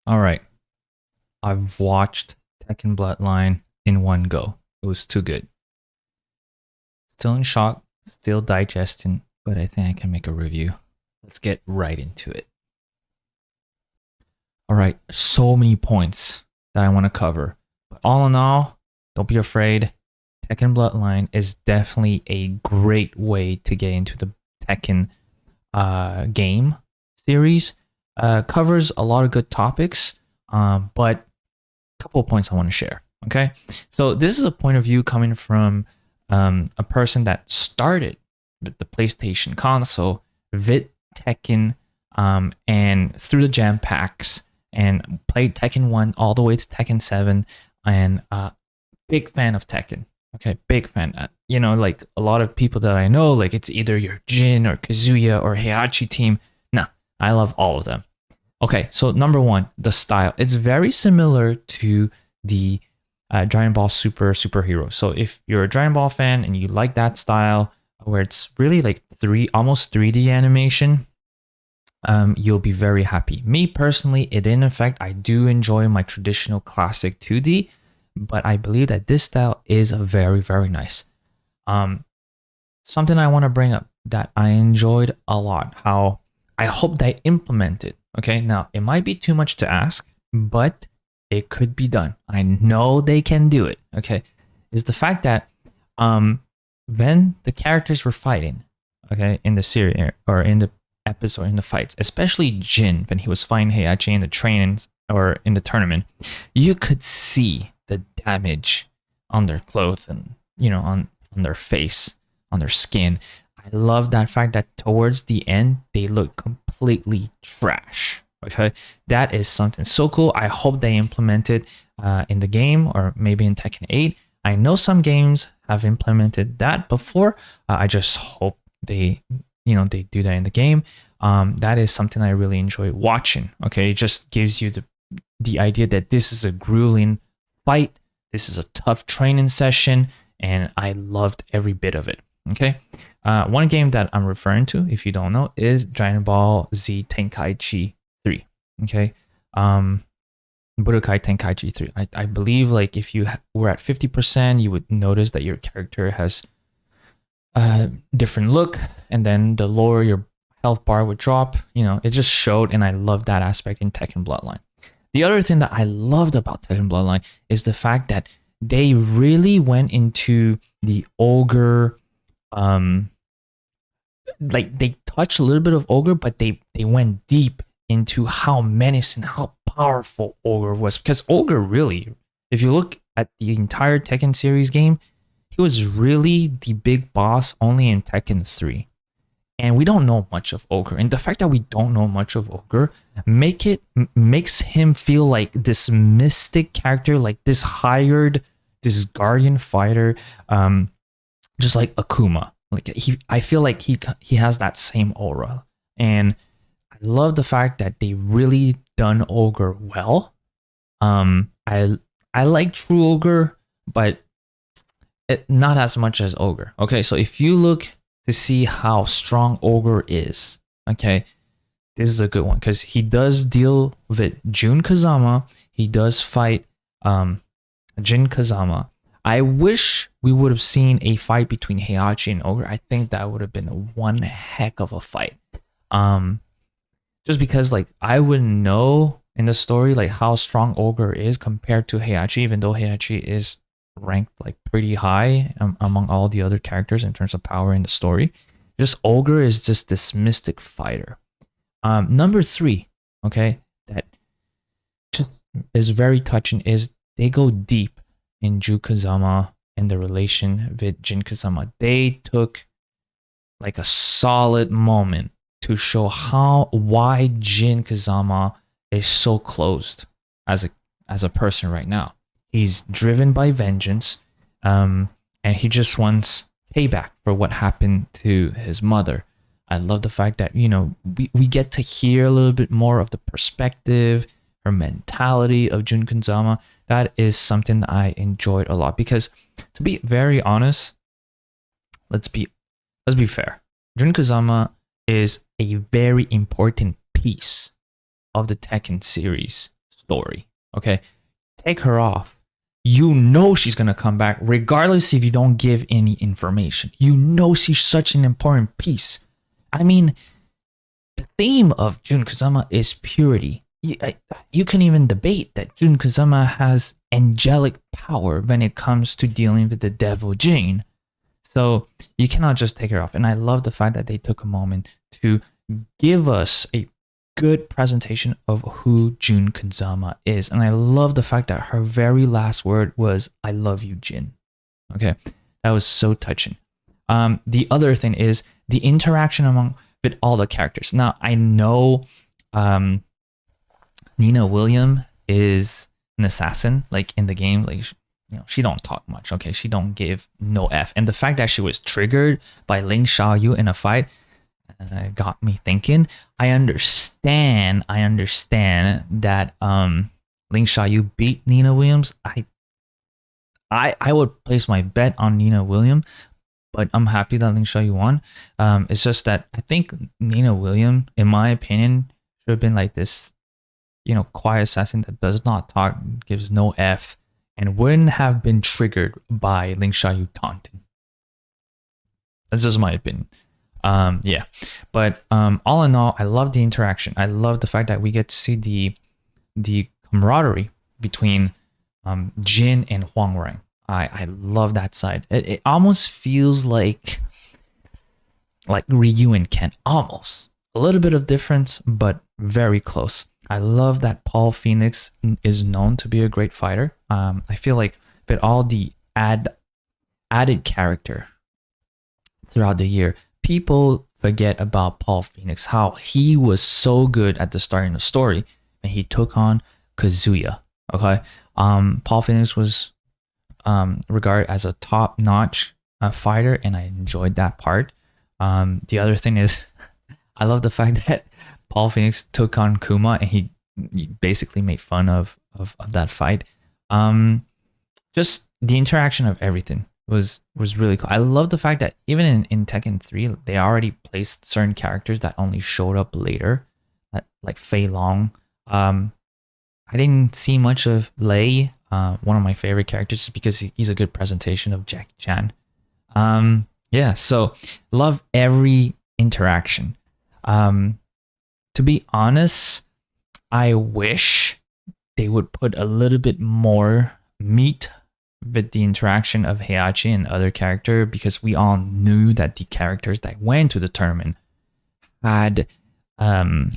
All right. I've watched Tekken Bloodline in one go. It was too good. Still in shock, still digesting, but I think I can make a review. Let's get right into it. All right. So many points that I want to cover. But all in all, don't be afraid. Tekken Bloodline is definitely a great way to get into the Tekken game series. Covers a lot of good topics, but a couple of points I want to share. Okay, so this is a point of view coming from a person that started with the PlayStation console, vid Tekken, and through the jam packs and played Tekken 1 all the way to Tekken 7, and big fan of Tekken. Okay, big fan. Like a lot of people that I know, like it's either your Jin or Kazuya or Heihachi team. No, I love all of them. Okay, so number one, the style. It's very similar to the Dragon Ball superhero. So if you're a Dragon Ball fan and you like that style, where it's really like almost 3D animation, you'll be very happy. Me personally, it didn't affect. I do enjoy my traditional classic 2D, but I believe that this style is very, very nice. Something I want to bring up that I enjoyed a lot, how I hope they implement it. Okay, now it might be too much to ask, but it could be done. I know they can do it. Okay, is the fact that when the characters were fighting, okay, in the series or in the episode, in the fights, especially Jin when he was fighting Heihachi in the trainings or in the tournament, you could see the damage on their clothes and on their face, on their skin. I love that fact that towards the end they look completely trash. Okay, that is something so cool. I hope they implement it in the game or maybe in Tekken 8. I know some games have implemented that before. I just hope they do that in the game. That is something I really enjoy watching. Okay, it just gives you the idea that this is a grueling fight. This is a tough training session, and I loved every bit of it. Okay, one game that I'm referring to, if you don't know, is Dragon Ball Z Tenkaichi 3. Okay, Budokai Tenkaichi 3. I believe like if you were at 50%, you would notice that your character has a different look, and then the lower your health bar would drop. It just showed, and I love that aspect in Tekken Bloodline. The other thing that I loved about Tekken Bloodline is the fact that they really went into the ogre. Like they touched a little bit of ogre, but they went deep into how menacing, how powerful ogre was. Because ogre really, if you look at the entire Tekken series game, he was really the big boss only in Tekken 3. And we don't know much of ogre, and the fact that we don't know much of ogre makes him feel like this mystic character, like this this guardian fighter, just like Akuma. Like I feel like he has that same aura, and I love the fact that they really done ogre well. I like true ogre, but not as much as ogre. Okay, so if you look to see how strong ogre is, okay, this is a good one because he does deal with Jun Kazama. He does fight Jin Kazama. I wish we would have seen a fight between Heihachi and ogre. I think that would have been one heck of a fight. Just because like I wouldn't know in the story like how strong ogre is compared to Heihachi, even though Heihachi is ranked like pretty high among all the other characters in terms of power in the story. Just ogre is just this mystic fighter. Number 3, okay, that just is very touching is they go deep in Jun Kazama and the relation with Jin Kazama. They took like a solid moment to show why Jin Kazama is so closed as a person right now. He's driven by vengeance, and he just wants payback for what happened to his mother. I love the fact that we get to hear a little bit more of the perspective, her mentality of Jun Kazama. That is something that I enjoyed a lot because, to be very honest, let's be fair. Jun Kazama is a very important piece of the Tekken series story. Okay, take her off. You know she's gonna come back, regardless if you don't give any information. You know she's such an important piece. I mean, the theme of Jun Kazama is purity. You can even debate that Jun Kazama has angelic power when it comes to dealing with the devil Jin. So you cannot just take her off. And I love the fact that they took a moment to give us a good presentation of who Jun Kazama is. And I love the fact that her very last word was, "I love you, Jin." Okay, that was so touching. The other thing is the interaction with all the characters. Now, I know Nina Williams is an assassin, like in the game, like, she don't talk much. Okay, she don't give no F. And the fact that she was triggered by Ling Xiaoyu in a fight got me thinking. I understand that Ling Xiaoyu beat Nina Williams. I would place my bet on Nina Williams, but I'm happy that Ling Xiaoyu won. It's just that I think Nina Williams, in my opinion, should have been like this, quiet assassin that does not talk, gives no F, and wouldn't have been triggered by Ling Xiaoyu taunting. That's just my opinion. Yeah, but all in all, I love the interaction. I love the fact that we get to see the camaraderie between Jin and Huang Reng. I love that side. It almost feels like Ryu and Ken, almost a little bit of difference, but very close. I love that Paul Phoenix is known to be a great fighter. I feel like with all the added character throughout the year, people forget about Paul Phoenix, how he was so good at the start of the story, and he took on Kazuya. Okay, Paul Phoenix was regarded as a top-notch fighter, and I enjoyed that part. The other thing is, I love the fact that Paul Phoenix took on Kuma, and he basically made fun of that fight. Just the interaction of everything was really cool. I love the fact that even in Tekken 3, they already placed certain characters that only showed up later, like Fei Long. I didn't see much of Lei, one of my favorite characters, just because he's a good presentation of Jackie Chan. Yeah, so love every interaction. To be honest, I wish they would put a little bit more meat with the interaction of Heihachi and other character, because we all knew that the characters that went to the tournament had some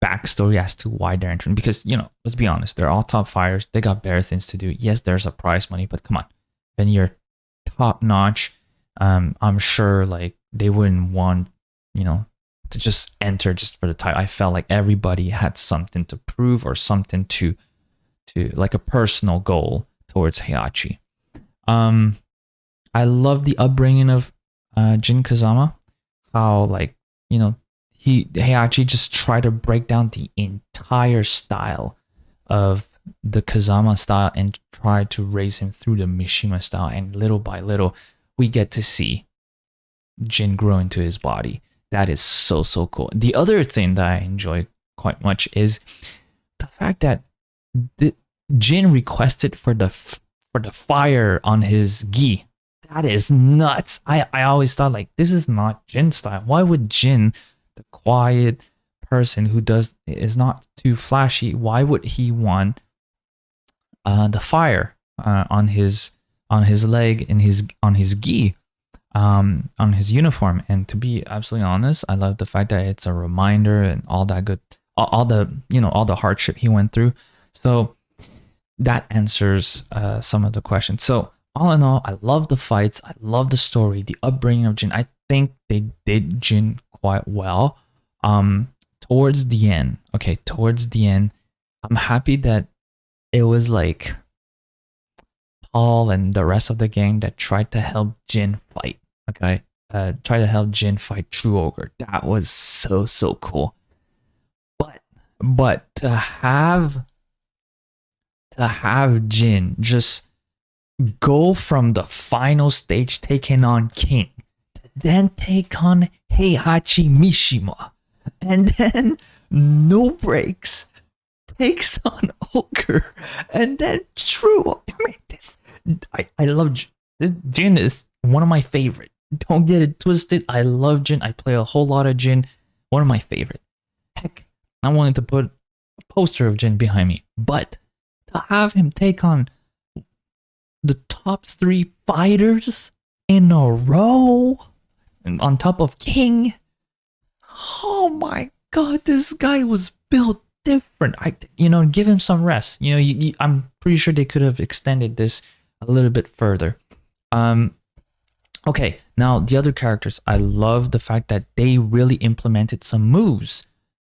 backstory as to why they're entering. Because, let's be honest, they're all top fighters. They got better things to do. Yes, there's a prize money, but come on. When you're top notch, I'm sure like they wouldn't want, to just enter just for the title. I felt like everybody had something to prove, or something to like a personal goal towards Heihachi. I love the upbringing of Jin Kazama. How Heihachi just tried to break down the entire style of the Kazama style and try to raise him through the Mishima style, and little by little we get to see Jin grow into his body. That is so cool. The other thing that I enjoy quite much is the fact that Jin requested for the fire on his gi. That is nuts. I always thought like, this is not Jin style. Why would Jin, the quiet person who is not too flashy, why would he want the fire on his leg and on his gi, on his uniform? And to be absolutely honest, I love the fact that it's a reminder and all that good, all the hardship he went through. So that answers some of the questions. So all in all, I love the fights. I love the story, the upbringing of Jin. I think they did Jin quite well. Towards the end, I'm happy that it was like Paul and the rest of the gang that tried to help Jin fight. Okay, try to help Jin fight True Ogre. That was so cool. But to have Jin just go from the final stage taking on King, to then take on Heihachi Mishima, and then no breaks, takes on Ogre, and then true. I mean, I love this. Jin is one of my favorite. Don't get it twisted. I love Jin. I play a whole lot of Jin. One of my favorite. Heck, I wanted to put a poster of Jin behind me, but to have him take on the top 3 fighters in a row, and on top of King. Oh my god, this guy was built different. Give him some rest. I'm pretty sure they could have extended this a little bit further. Okay, now the other characters, I love the fact that they really implemented some moves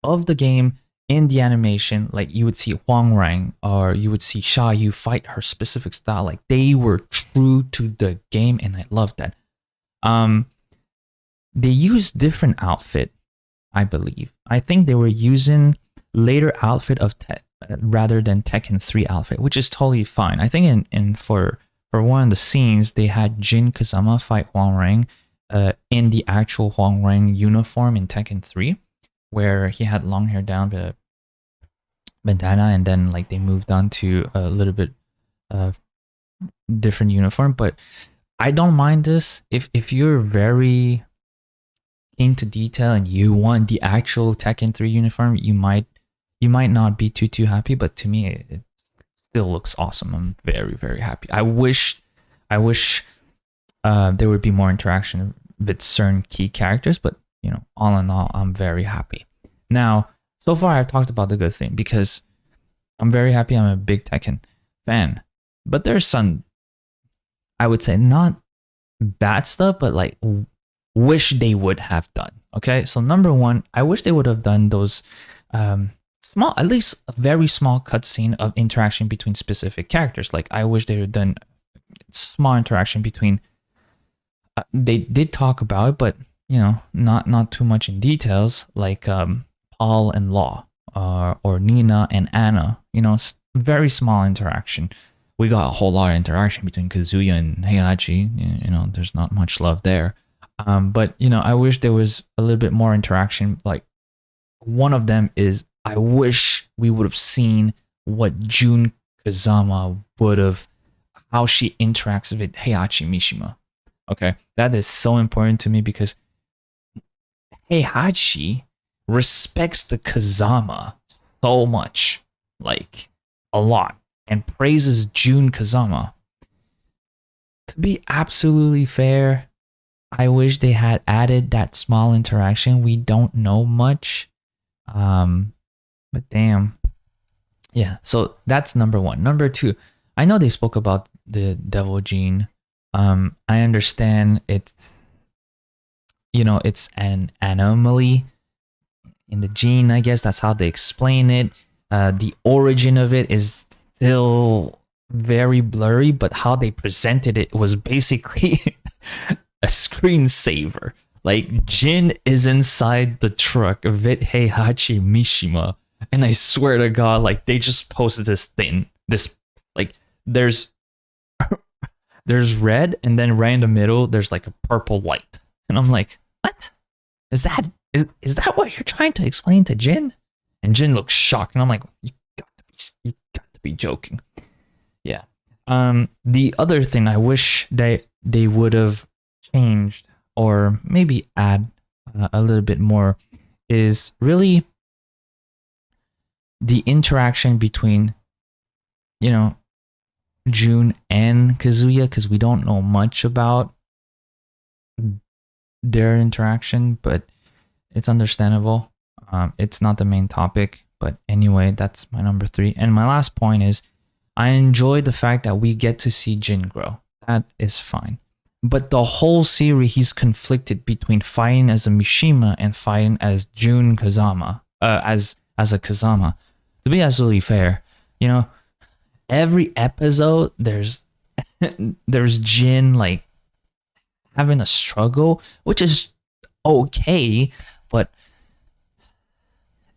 of the game in the animation. Like you would see Huang Rang or you would see Xia Yu fight her specific style. Like they were true to the game, and I love that. They used different outfit, I believe. I think they were using later outfit of rather than Tekken 3 outfit, which is totally fine. I think for one of the scenes, they had Jin Kazama fight Huang Rang in the actual Huang Rang uniform in Tekken 3, where he had long hair down the bandana, and then like they moved on to a little bit different uniform. But I don't mind this if you're very into detail and you want the actual Tekken 3 uniform, you might not be too happy, but to me it still looks awesome. I'm very, very happy. I wish there would be more interaction with certain key characters, but all in all, I'm very happy. Now, so far I've talked about the good thing because I'm very happy. I'm a big Tekken fan, but there's some, I would say, not bad stuff, but like wish they would have done. Okay, so number one, I wish they would have done those small, at least a very small cutscene of interaction between specific characters. Like I wish they would have done small interaction between. They did talk about it, but not too much in details. Like Paul and Law, or Nina and Anna. Very small interaction. We got a whole lot of interaction between Kazuya and Heihachi. There's not much love there. But I wish there was a little bit more interaction. Like one of them is, I wish we would have seen what Jun Kazama would have, how she interacts with Heihachi Mishima. Okay, that is so important to me because Heihachi respects the Kazama so much, like a lot, and praises Jun Kazama. To be absolutely fair, I wish they had added that small interaction. We don't know much. But damn. Yeah, so that's number one. Number two, I know they spoke about the devil gene. I understand it's an anomaly in the gene, I guess that's how they explain it. The origin of it is still very blurry, but how they presented it was basically a screensaver. Like Jin is inside the truck of Heihachi Mishima, and I swear to God, like they just posted this thing. This like there's red, and then right in the middle there's like a purple light, and I'm like, what is that? Is that what you're trying to explain to Jin? And Jin looks shocked, and I'm like, you got to be joking. Yeah. The other thing I wish they would have changed, or maybe add a little bit more, is really the interaction between, Jun and Kazuya, because we don't know much about their interaction, but it's understandable. It's not the main topic, but anyway, that's my number 3. And my last point is, I enjoy the fact that we get to see Jin grow. That is fine. But the whole series, he's conflicted between fighting as a Mishima and fighting as Jun Kazama, as a Kazama. To be absolutely fair, every episode there's Jin like having a struggle, which is okay, but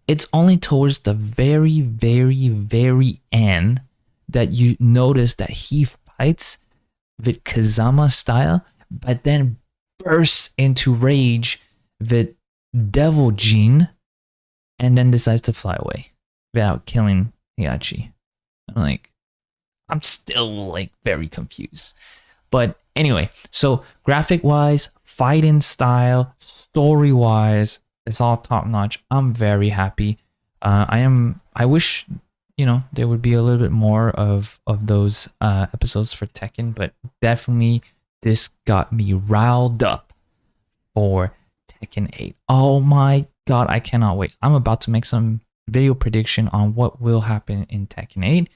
it's only towards the very, very, very end that you notice that he fights with Kazama style, but then bursts into rage with Devil Gene, and then decides to fly away. without killing Heihachi. I'm still like very confused. But anyway, so graphic wise, fighting style, story wise, it's all top notch. I'm very happy. I wish, there would be a little bit more of those episodes for Tekken, but definitely this got me riled up for Tekken 8. Oh my god, I cannot wait. I'm about to make some video prediction on what will happen in Tekken 8.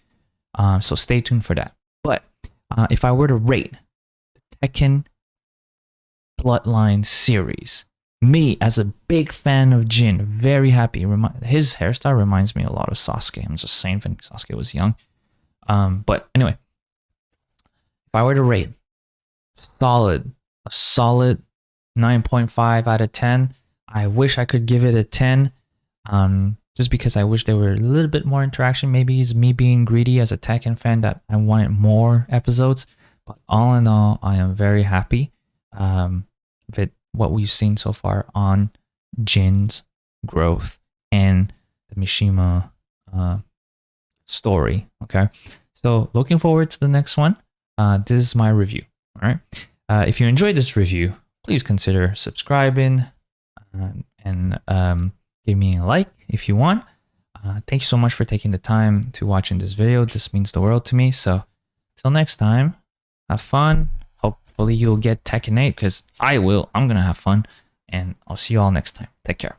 So stay tuned for that. But if I were to rate the Tekken Bloodline series, me as a big fan of Jin, very happy. His hairstyle reminds me a lot of Sasuke. I'm just saying when Sasuke was young. But anyway, if I were to rate a solid 9.5 out of 10. I wish I could give it a 10. Just because I wish there were a little bit more interaction. Maybe it's me being greedy as a Tekken fan that I wanted more episodes. But all in all, I am very happy with what we've seen so far on Jin's growth and the Mishima story. Okay, so looking forward to the next one. This is my review. All right. If you enjoyed this review, please consider subscribing and give me a like if you want. Thank you so much for taking the time to watching this video. This means the world to me. So till next time, have fun. Hopefully you'll get Tekken 8 because I will. I'm going to have fun. And I'll see you all next time. Take care.